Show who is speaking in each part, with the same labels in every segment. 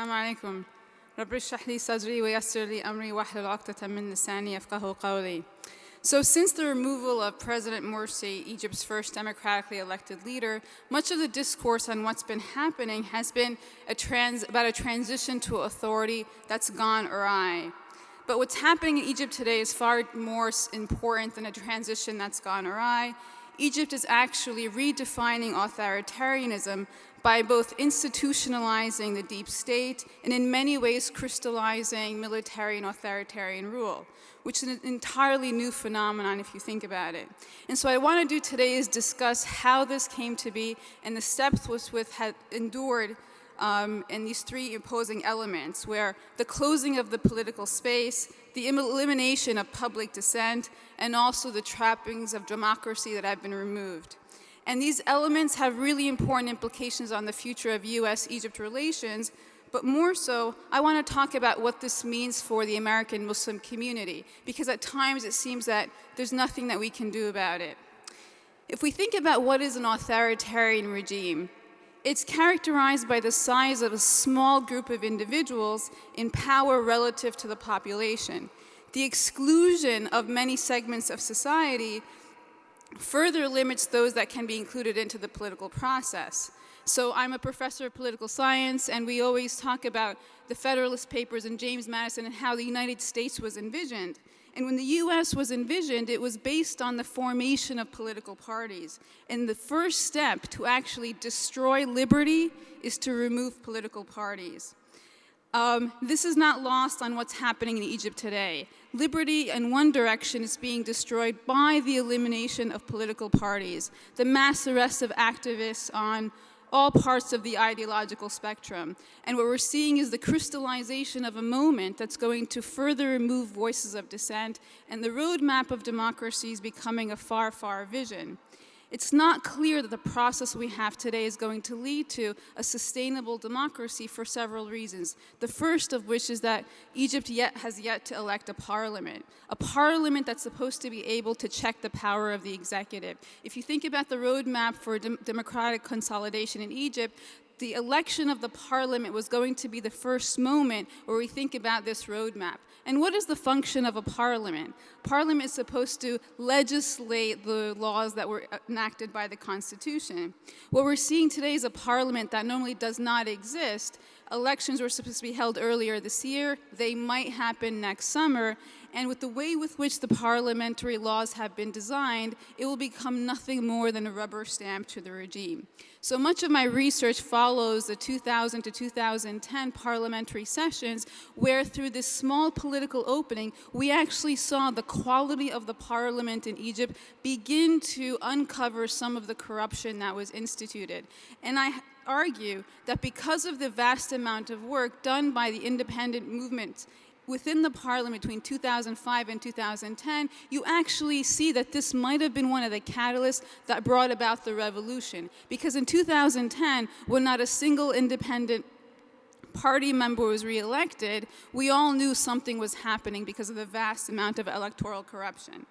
Speaker 1: السلام عليكم. رب اشرح لي صدري ويسر لي أمري واحلل عقدة من لساني يفقهوا قولي. So since the removal of President Morsi, Egypt's first democratically elected leader, much of the discourse on what's been happening has been about a transition to authority that's gone awry. But what's happening in Egypt today is far more important than a transition that's gone awry. Egypt is actually redefining authoritarianism by both institutionalizing the deep state and in many ways crystallizing military and authoritarian rule, which is an entirely new phenomenon if you think about it. And so what I want to do today is discuss how this came to be and the steps which had endured in these three opposing elements, where the closing of the political space, the elimination of public dissent, and also the trappings of democracy that have been removed. And these elements have really important implications on the future of US-Egypt relations, but more so, I want to talk about what this means for the American Muslim community, because at times it seems that there's nothing that we can do about it. If we think about what is an authoritarian regime, it's characterized by the size of a small group of individuals in power relative to the population. The exclusion of many segments of society further limits those that can be included into the political process. So I'm a professor of political science, and we always talk about the Federalist Papers and James Madison and how the United States was envisioned. And when the US was envisioned, it was based on the formation of political parties. And the first step to actually destroy liberty is to remove political parties. This is not lost on what's happening in Egypt today. Liberty in one direction is being destroyed by the elimination of political parties, the mass arrest of activists on all parts of the ideological spectrum. And what we're seeing is the crystallization of a moment that's going to further remove voices of dissent, and the roadmap of democracy is becoming a far, far vision. It's not clear that the process we have today is going to lead to a sustainable democracy for several reasons. The first of which is that Egypt has yet to elect a parliament that's supposed to be able to check the power of the executive. If you think about the roadmap for democratic consolidation in Egypt, the election of the parliament was going to be the first moment where we think about this roadmap. And what is the function of a parliament? Parliament is supposed to legislate the laws that were enacted by the Constitution. What we're seeing today is a parliament that normally does not exist. Elections were supposed to be held earlier this year. They might happen next summer. And with the way with which the parliamentary laws have been designed, it will become nothing more than a rubber stamp to the regime. So much of my research follows the 2000 to 2010 parliamentary sessions, where through this small political opening, we actually saw the quality of the parliament in Egypt begin to uncover some of the corruption that was instituted. And I argue that because of the vast amount of work done by the independent movement within the parliament between 2005 and 2010, you actually see that this might have been one of the catalysts that brought about the revolution. Because in 2010, when not a single independent party member was reelected, we all knew something was happening because of the vast amount of electoral corruption.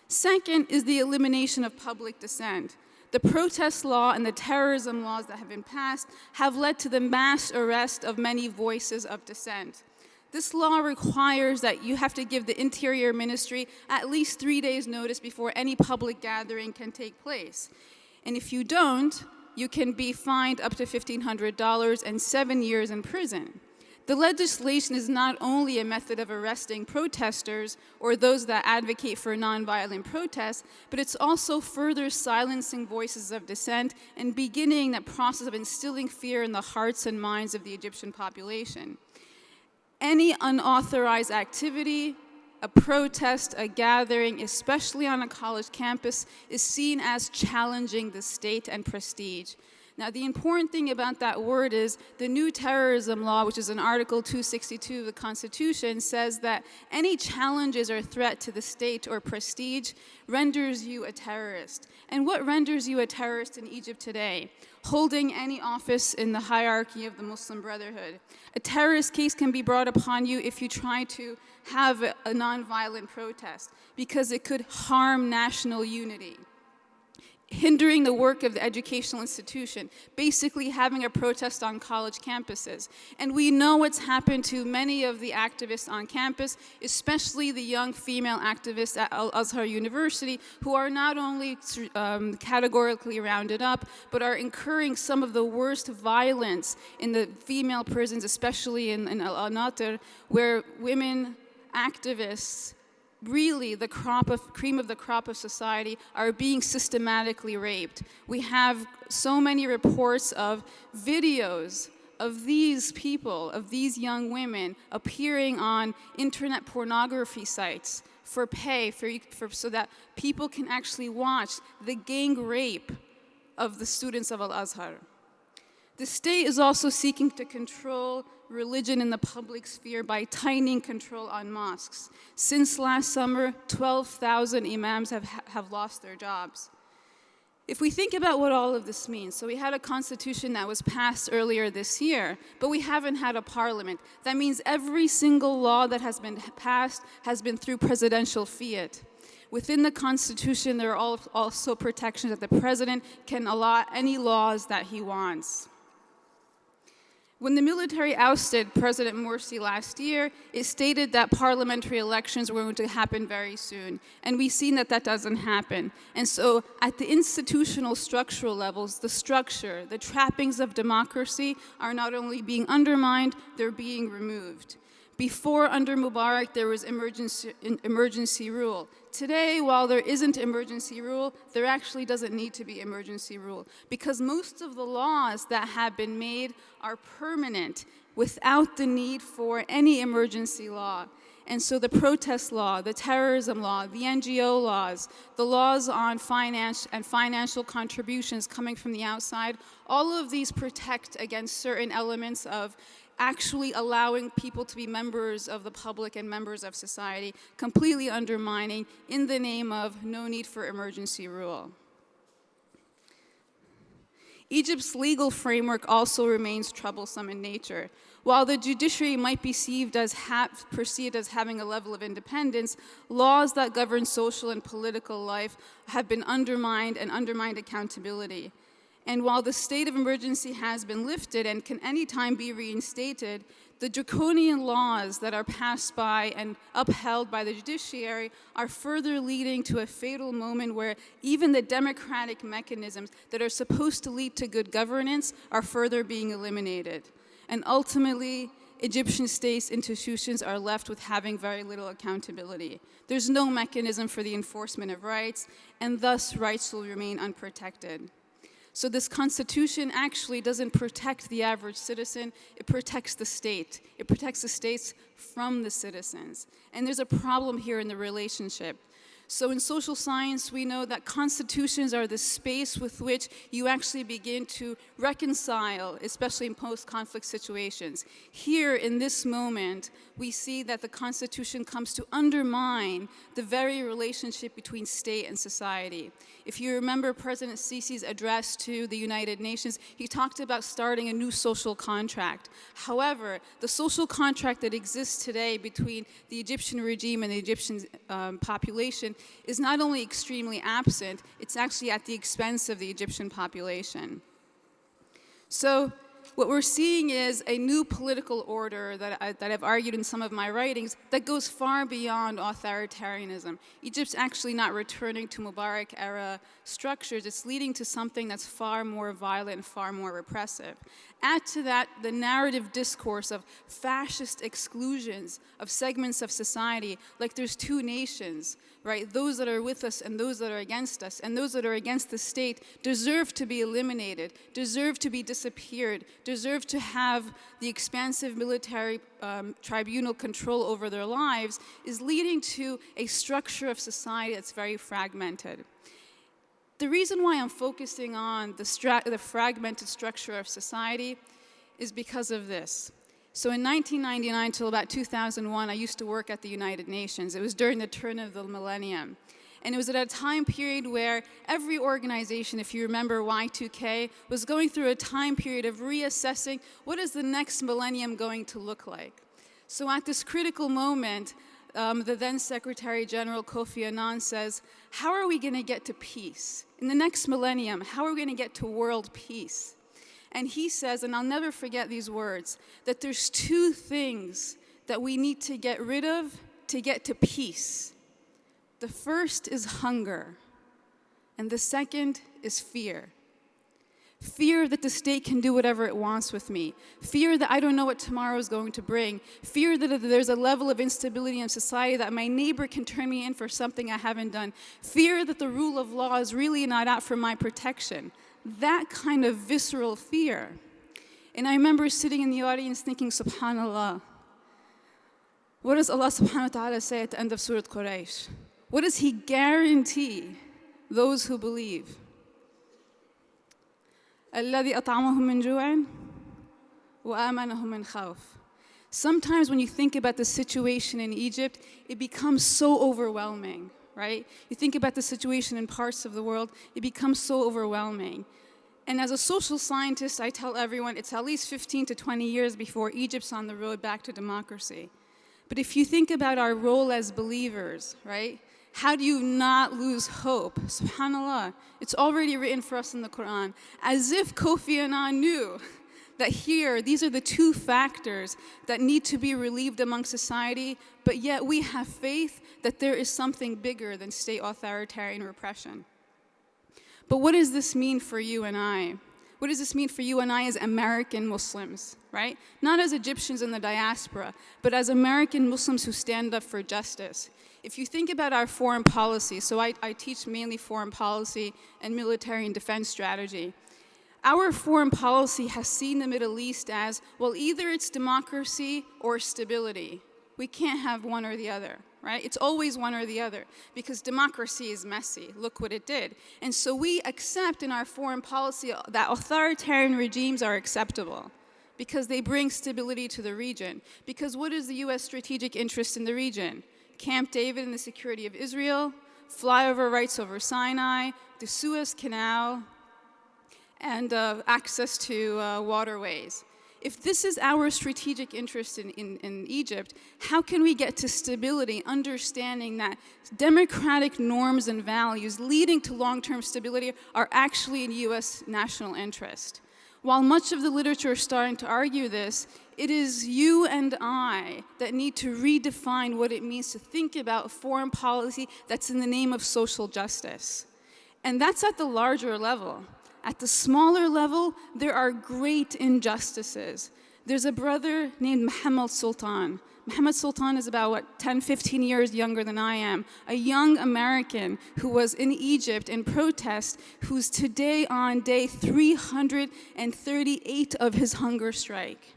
Speaker 1: Second is the elimination of public dissent. The protest law and the terrorism laws that have been passed have led to the mass arrest of many voices of dissent. This law requires that you have to give the Interior Ministry at least 3 days' notice before any public gathering can take place. And if you don't, you can be fined up to $1,500 and 7 years in prison. The legislation is not only a method of arresting protesters or those that advocate for nonviolent protests, but it's also further silencing voices of dissent and beginning that process of instilling fear in the hearts and minds of the Egyptian population. Any unauthorized activity, a protest, a gathering, especially on a college campus, is seen as challenging the state and prestige. Now, the important thing about that word is the new terrorism law, which is in Article 262 of the Constitution, says that any challenges or threat to the state or prestige renders you a terrorist. And what renders you a terrorist in Egypt today? Holding any office in the hierarchy of the Muslim Brotherhood. A terrorist case can be brought upon you if you try to have a nonviolent protest, because it could harm national unity. hindering the work of the educational institution, basically having a protest on college campuses. And we know what's happened to many of the activists on campus, especially the young female activists at Al-Azhar University, who are not only categorically rounded up, but are incurring some of the worst violence in the female prisons, especially in Al-Natir, where women activists, really the cream of the crop of society, are being systematically raped. We have so many reports of videos of these people, of these young women, appearing on internet pornography sites for pay, so that people can actually watch the gang rape of the students of Al-Azhar. The state is also seeking to control religion in the public sphere by tightening control on mosques. Since last summer, 12,000 imams have lost their jobs. If we think about what all of this means, so we had a constitution that was passed earlier this year, but we haven't had a parliament. That means every single law that has been passed has been through presidential fiat. Within the Constitution, there are also protections that the president can allot any laws that he wants. When the military ousted President Morsi last year, it stated that parliamentary elections were going to happen very soon. And we've seen that that doesn't happen. And so at the institutional structural levels, the structure, the trappings of democracy are not only being undermined, they're being removed. Before, under Mubarak, there was emergency rule. Today, while there isn't emergency rule, there actually doesn't need to be emergency rule, because most of the laws that have been made are permanent without the need for any emergency law. And so the protest law, the terrorism law, the NGO laws, the laws on finance and financial contributions coming from the outside, all of these protect against certain elements of actually allowing people to be members of the public and members of society, completely undermining in the name of no need for emergency rule. Egypt's legal framework also remains troublesome in nature. While the judiciary might be perceived as having a level of independence, laws that govern social and political life have been undermined and undermined accountability. And while the state of emergency has been lifted and can anytime be reinstated, the draconian laws that are passed by and upheld by the judiciary are further leading to a fatal moment where even the democratic mechanisms that are supposed to lead to good governance are further being eliminated. And ultimately, Egyptian state institutions are left with having very little accountability. There's no mechanism for the enforcement of rights, and thus rights will remain unprotected. So this constitution actually doesn't protect the average citizen, it protects the state. It protects the states from the citizens. And there's a problem here in the relationship. So in social science, we know that constitutions are the space with which you actually begin to reconcile, especially in post-conflict situations. Here, in this moment, we see that the Constitution comes to undermine the very relationship between state and society. If you remember President Sisi's address to the United Nations, he talked about starting a new social contract. However, the social contract that exists today between the Egyptian regime and the Egyptian population is not only extremely absent, it's actually at the expense of the Egyptian population. So what we're seeing is a new political order that I've argued in some of my writings that goes far beyond authoritarianism. Egypt's actually not returning to Mubarak-era structures. It's leading to something that's far more violent and far more repressive. Add to that the narrative discourse of fascist exclusions of segments of society, like there's two nations, right? Those that are with us and those that are against us. And those that are against the state deserve to be eliminated, deserve to be disappeared, deserve to have the expansive military tribunal control over their lives, is leading to a structure of society that's very fragmented. The reason why I'm focusing on the fragmented structure of society is because of this. So in 1999 till about 2001, I used to work at the United Nations. It was during the turn of the millennium. And it was at a time period where every organization, if you remember Y2K, was going through a time period of reassessing what is the next millennium going to look like. So at this critical moment, the then Secretary General Kofi Annan says, how are we going to get to peace? In the next millennium, how are we going to get to world peace? And he says, and I'll never forget these words, that there's two things that we need to get rid of to get to peace. The first is hunger, and the second is fear. Fear that the state can do whatever it wants with me. Fear that I don't know what tomorrow is going to bring. Fear that there's a level of instability in society that my neighbor can turn me in for something I haven't done. Fear that the rule of law is really not out for my protection. That kind of visceral fear. And I remember sitting in the audience thinking, subhanAllah, what does Allah subhanahu wa ta'ala say at the end of Surah Quraysh? What does He guarantee those who believe? الذي أطعمهم من جوع وآمنهم من خوف. Sometimes when you think about the situation in Egypt, it becomes so overwhelming, right? You think about the situation in parts of the world, it becomes so overwhelming. And as a social scientist, I tell everyone it's at least 15 to 20 years before Egypt's on the road back to democracy. But if you think about our role as believers, right? How do you not lose hope? SubhanAllah, it's already written for us in the Quran, as if Kofi Annan knew that here, these are the two factors that need to be relieved among society, but yet we have faith that there is something bigger than state authoritarian repression. But what does this mean for you and I? What does this mean for you and I as American Muslims, right? Not as Egyptians in the diaspora, but as American Muslims who stand up for justice. If you think about our foreign policy, so I teach mainly foreign policy and military and defense strategy. Our foreign policy has seen the Middle East as, well, either it's democracy or stability. We can't have one or the other, right? It's always one or the other, because democracy is messy. Look what it did. And so we accept in our foreign policy that authoritarian regimes are acceptable, because they bring stability to the region. Because what is the US strategic interest in the region? Camp David and the security of Israel, flyover rights over Sinai, the Suez Canal, and access to waterways. If this is our strategic interest in Egypt, how can we get to stability, understanding that democratic norms and values leading to long-term stability are actually in US national interest? While much of the literature is starting to argue this, it is you and I that need to redefine what it means to think about foreign policy that's in the name of social justice. And that's at the larger level. At the smaller level, there are great injustices. There's a brother named Mohammed Sultan. Mohammed Sultan is about 10, 15 years younger than I am, a young American who was in Egypt in protest, who's today on day 338 of his hunger strike.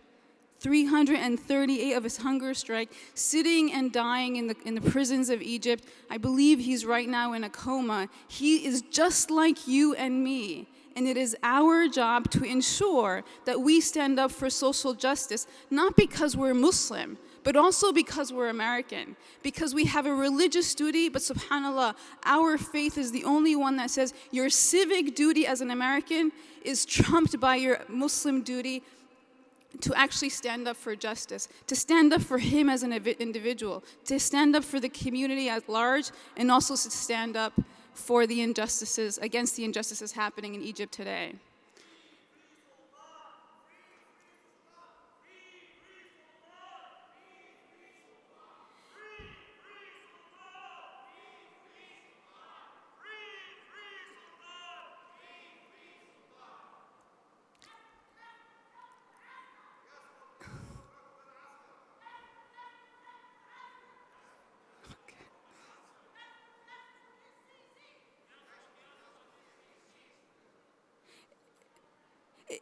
Speaker 1: 338 of his hunger strike, sitting and dying in the prisons of Egypt. I believe he's right now in a coma. He is just like you and me. And it is our job to ensure that we stand up for social justice, not because we're Muslim, but also because we're American. Because we have a religious duty, but subhanAllah, our faith is the only one that says your civic duty as an American is trumped by your Muslim duty to actually stand up for justice, to stand up for him as an individual, to stand up for the community at large, and also to stand up for the injustices, against the injustices happening in Egypt today.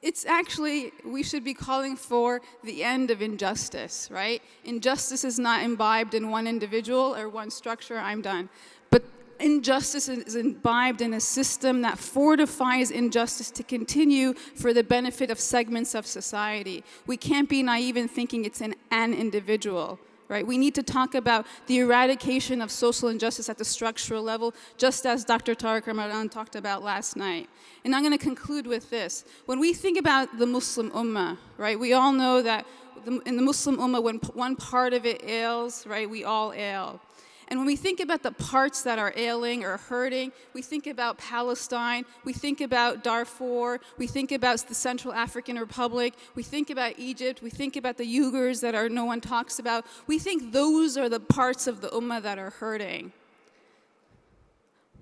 Speaker 1: It's actually, we should be calling for the end of injustice, right? Injustice is not imbibed in one individual or one structure, I'm done. But injustice is imbibed in a system that fortifies injustice to continue for the benefit of segments of society. We can't be naive in thinking it's an individual, right? We need to talk about the eradication of social injustice at the structural level, just as Dr. Tariq Ramadan talked about last night. And I'm going to conclude with this. When we think about the Muslim Ummah, right, we all know that in the Muslim Ummah, when one part of it ails, right, we all ail. And when we think about the parts that are ailing or hurting, we think about Palestine, we think about Darfur, we think about the Central African Republic, we think about Egypt, we think about the Uyghurs that no one talks about. We think those are the parts of the Ummah that are hurting.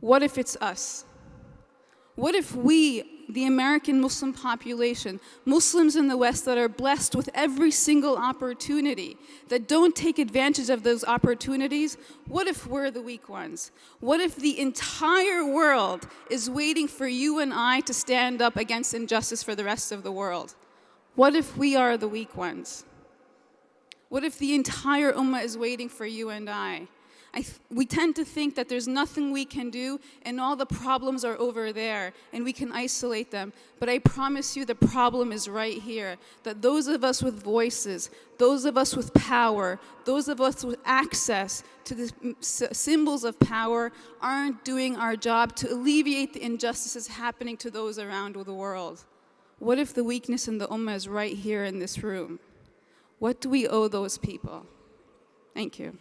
Speaker 1: What if it's us? What if we, the American Muslim population, Muslims in the West that are blessed with every single opportunity, that don't take advantage of those opportunities, what if we're the weak ones? What if the entire world is waiting for you and I to stand up against injustice for the rest of the world? What if we are the weak ones? What if the entire Ummah is waiting for you and I? We tend to think that there's nothing we can do and all the problems are over there and we can isolate them. But I promise you the problem is right here, that those of us with voices, those of us with power, those of us with access to the symbols of power aren't doing our job to alleviate the injustices happening to those around the world. What if the weakness in the Ummah is right here in this room? What do we owe those people? Thank you.